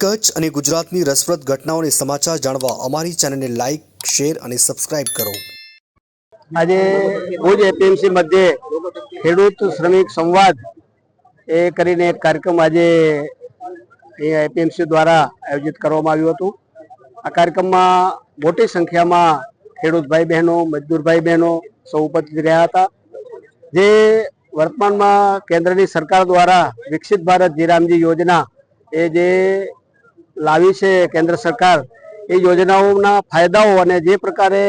કચ્છ અને ગુજરાતની રસપ્રદ ઘટનાઓને સમાચાર જાણવા અમારી ચેનલને લાઇક, શેર અને સબસ્ક્રાઇબ કરો. આજે ભુજ એપીએમસી મધ્યે ખેડૂત શ્રમિક સંવાદ એ કરીને એક કાર્યક્રમ આજે એપીએમસી દ્વારા આયોજિત કરવામાં આવ્યું હતું. આ કાર્યક્રમમાં મોટી સંખ્યામાં ખેડૂત ભાઈ બહેનો, મજદૂર ભાઈ બહેનો સૌ ઉપસ્થિત રહ્યા હતા. જે વર્તમાનમાં કેન્દ્રની સરકાર દ્વારા વિકસિત ભારત જીરામજી યોજના એ જે લાવી છે કેન્દ્ર સરકાર, એ યોજનાઓના ફાયદાઓ અને જે પ્રકારે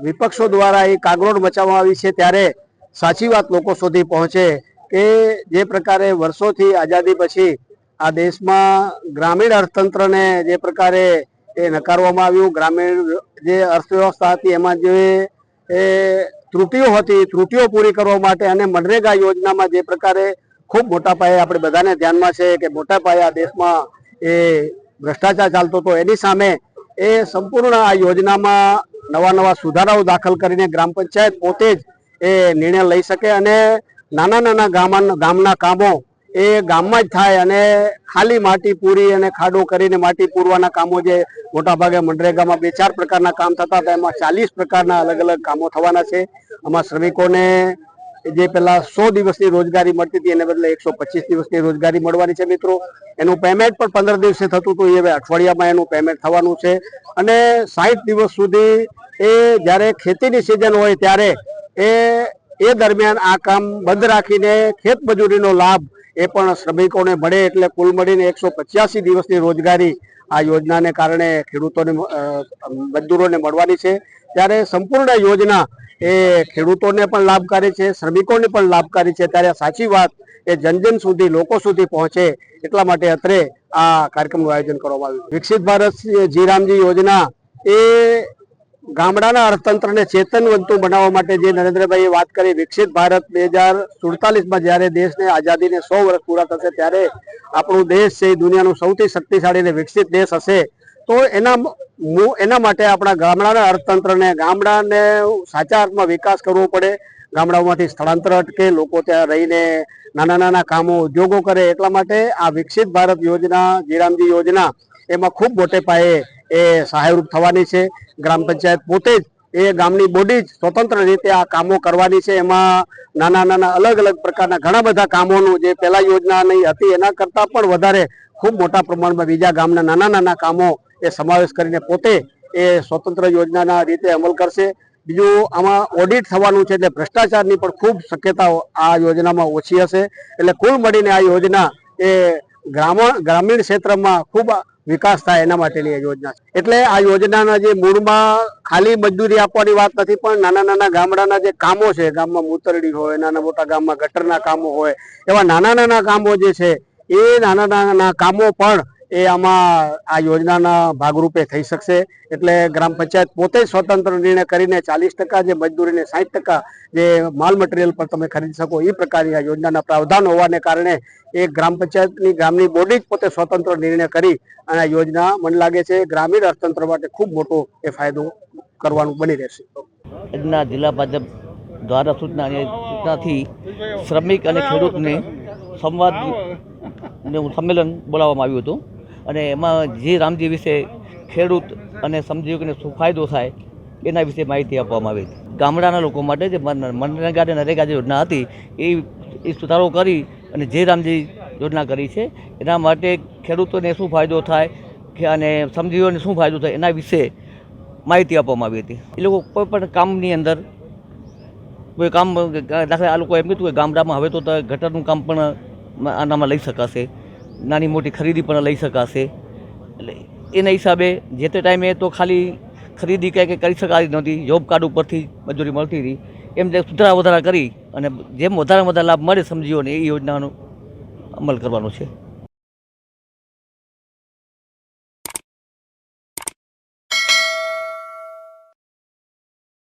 વિપક્ષો દ્વારા એ કાગરોડ મચાવવામાં આવી છે, ત્યારે સાચી વાત લોકો સુધી પહોંચે કે જે પ્રકારે વર્ષોથી આઝાદી પછી આ દેશમાં ગ્રામીણ અર્થતંત્રને જે પ્રકારે એ નકારવામાં આવ્યું, ગ્રામીણ જે અર્થવ્યવસ્થા હતી એમાં જે ત્રુટિઓ હતી, ત્રુટિઓ પૂરી કરવા માટે અને મનરેગા યોજનામાં જે પ્રકારે ખૂબ મોટા પાયે આપણે બધાને ધ્યાનમાં છે કે મોટા પાયે આ દેશમાં એ ભ્રષ્ટાચાર ચાલતો હતો, એની સામે એ સંપૂર્ણ આ યોજનામાં નવા સુધારાઓ દાખલ કરીને ગ્રામ પંચાયત પોતે જ એ નિર્ણય લઈ શકે અને નાના ગામના કામો એ ગામમાં જ થાય અને ખાલી માટી પૂરી અને ખાડો કરીને માટી પૂરવાના કામો જે મોટાભાગે મનરેગામાં 2-4 પ્રકારના કામ થતા હતા, એમાં 40 પ્રકારના અલગ અલગ કામો થવાના છે. આમાં શ્રમિકોને જે પેલા 100 દિવસની રોજગારી મળતી હતી એને બદલે 125 દિવસની રોજગારી મળવાની છે. મિત્રો, એનું પેમેન્ટ પણ 15 દિવસે થતું હતું, એ હવે અઠવાડિયામાં એનું પેમેન્ટ થવાનું છે અને 60 દિવસ સુધી એ જ્યારે ખેતીની સિઝન હોય ત્યારે એ દરમિયાન આ કામ બંધ રાખીને ખેત મજૂરીનો લાભ એ પણ શ્રમિકોને મળે, એટલે કુલ મળીને 185 દિવસની રોજગારી આ યોજનાને કારણે ખેડૂતોને, મજદૂરોને મળવાની છે. ત્યારે સંપૂર્ણ યોજના એ ખેડૂતોને પણ લાભકારી છે, શ્રમિકોને પણ લાભકારી છે. ત્યારે સાચી વાત એ જન સુધી, લોકો સુધી પહોંચે એટલા માટે અત્રે આ કાર્યક્રમનું આયોજન કરવામાં આવ્યું. વિકસિત ભારત જીરામજી યોજના એ ગામડાના અર્થતંત્રને ચેતનવંતું બનાવવા માટે જે નરેન્દ્રભાઈએ વાત કરી, વિકસિત ભારત 2047માં જ્યારે દેશને આઝાદીને 100 વર્ષ પૂરા થશે ત્યારે આપણો દેશ છે એ દુનિયાનું સૌથી શક્તિશાળી અને વિકસિત દેશ હશે. તો એના માટે આપણા ગામડાના અર્થતંત્રને, ગામડાને સાચા અર્થમાં વિકાસ કરવો પડે. ગામડાઓમાંથી સ્થળાંતર અટકે, લોકો ત્યાં રહીને નાના કામો, ઉદ્યોગો કરે. એટલા માટે આ વિકસિત ભારત યોજના, જીરામજી યોજના એમાં ખૂબ મોટે પાયે એ સહાયરૂપ થવાની છે. ગ્રામ પંચાયત પોતે જ એ ગામની બોડી જ સ્વતંત્ર રીતે આ કામો કરવાની છે. એમાં નાના અલગ અલગ પ્રકારના ઘણા બધા કામોનું જે પહેલા યોજના નહીં હતી એના કરતાં પણ વધારે ખૂબ મોટા પ્રમાણમાં બીજા ગામના નાના કામો એ સમાવેશ કરીને પોતે એ સ્વતંત્ર યોજનાના રીતે અમલ કરશે. બીજું, આમાં ઓડિટ થવાનું છે, એટલે ભ્રષ્ટાચારની પણ ખૂબ શક્યતાઓ આ યોજનામાં ઓછી હશે. એટલે કુલ મળીને આ યોજના એ ગ્રામીણ ક્ષેત્રમાં ખૂબ વિકાસ થાય એના માટેની યોજના છે. એટલે આ યોજનાના જે મૂળમાં ખાલી મજદૂરી આપવાની વાત નથી, પણ નાના ગામડાના જે કામો છે, ગામમાં મૂતરડી હોય, નાના મોટા ગામમાં ગટરના કામો હોય, એવા નાના કામો જે છે એ નાના કામો પણ એ આમાં આ યોજનાના ભાગરૂપે થઈ શકશે. એટલે ગ્રામ પંચાયત પોતે સ્વતંત્ર નિર્ણય કરીને 40% જે મજદૂરીને 60% જે માલ મટીરિયલ પર તમે ખરીદી શકો, એ પ્રકારની આ યોજનાના પ્રાવધાન હોવાને કારણે એ ગ્રામ પંચાયતની ગામની બોડી જ પોતે સ્વતંત્ર નિર્ણય કરી અને આ યોજના મને લાગે છે ગ્રામીણ અર્થતંત્ર માટે ખૂબ મોટો એ ફાયદો કરવાનું બની રહેશે. આજના જિલ્લા ભાજપ દ્વારા સૂચનાથી શ્રમિક અને ખેડૂતને સંવાદ સંમેલન બોલાવવામાં આવ્યું હતું અને એમાં જે રામજી વિશે ખેડૂત અને શ્રમજીવીઓને શું ફાયદો થાય એના વિશે માહિતી આપવામાં આવી. ગામડાના લોકો માટે જે મનરેગા અને નરેગા જે યોજના હતી એ સુધારો કરી અને જે રામજી યોજના કરી છે એના માટે ખેડૂતોને શું ફાયદો થાય અને શ્રમજીવીઓને શું ફાયદો થાય એના વિશે માહિતી આપવામાં આવી હતી. એ લોકો કોઈ પણ કામની અંદર કોઈ કામ, દાખલા આ લોકો એમ કીધું કે ગામડામાં હવે તો ગટરનું કામ પણ આનામાં લઈ શકાશે, નાની મોટી ખરીદી પણ લઈ શકાશે. એટલે એના હિસાબે જે તે ટાઈમે તો ખાલી ખરીદી કંઈ કરી શકાતી નહોતી, જોબ કાર્ડ ઉપરથી મજૂરી મળતી હતી. એમ જે સુધારા વધારા કરી અને જેમ વધારે લાભ મળે સમજીઓને એ યોજનાનો અમલ કરવાનો છે.